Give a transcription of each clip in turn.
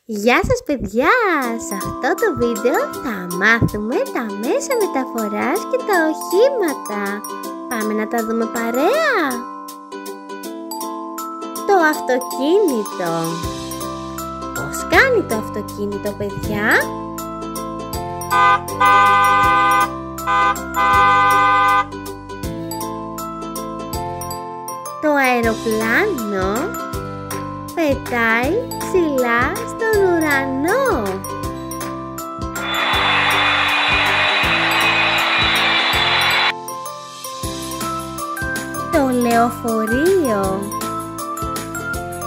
Γεια σας παιδιά! Σε αυτό το βίντεο θα μάθουμε τα μέσα μεταφοράς και τα οχήματα. Πάμε να τα δούμε παρέα! Το αυτοκίνητο. Πώς κάνει το αυτοκίνητο, παιδιά? Το αεροπλάνο πετάει ψηλά στον ουρανό. Το λεωφορείο.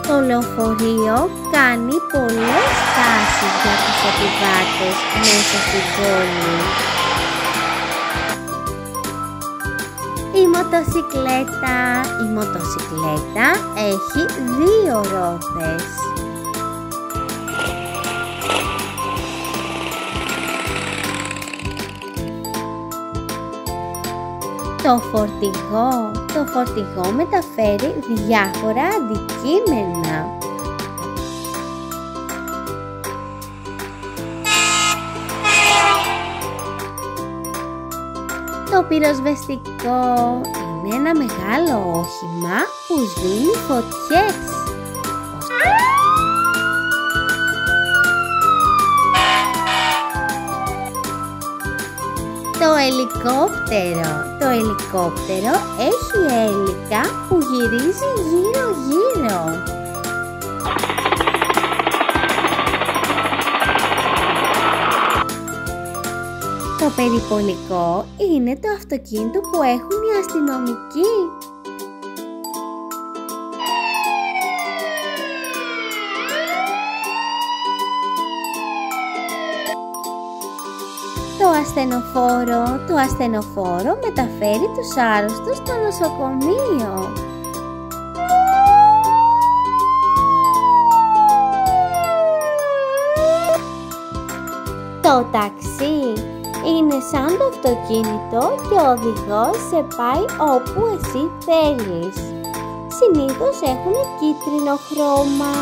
Το λεωφορείο κάνει πολλές στάσεις για τους επιβάτες μέσα στην πόλη. Η μοτοσικλέτα έχει 2 ρόδες. Το φορτηγό μεταφέρει διάφορα αντικείμενα. Το πυροσβεστικό είναι ένα μεγάλο όχημα που σβήνει φωτιές. Το ελικόπτερο έχει έλικα που γυρίζει γύρω-γύρω. Το περιπολικό είναι το αυτοκίνητο που έχουν οι αστυνομικοί. Το ασθενοφόρο μεταφέρει τους άρρωστους στο νοσοκομείο. Το ταξί είναι σαν το αυτοκίνητο και ο οδηγός σε πάει όπου εσύ θέλεις. Συνήθως έχουν κίτρινο χρώμα.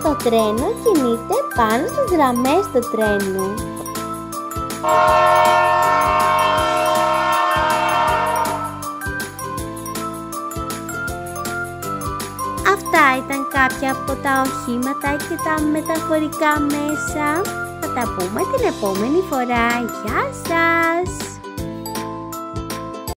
Το τρένο κινείται πάνω στις γραμμές του τρένου. Αυτά ήταν κάποια από τα οχήματα και τα μεταφορικά μέσα. Θα τα πούμε την επόμενη φορά. Γεια σας!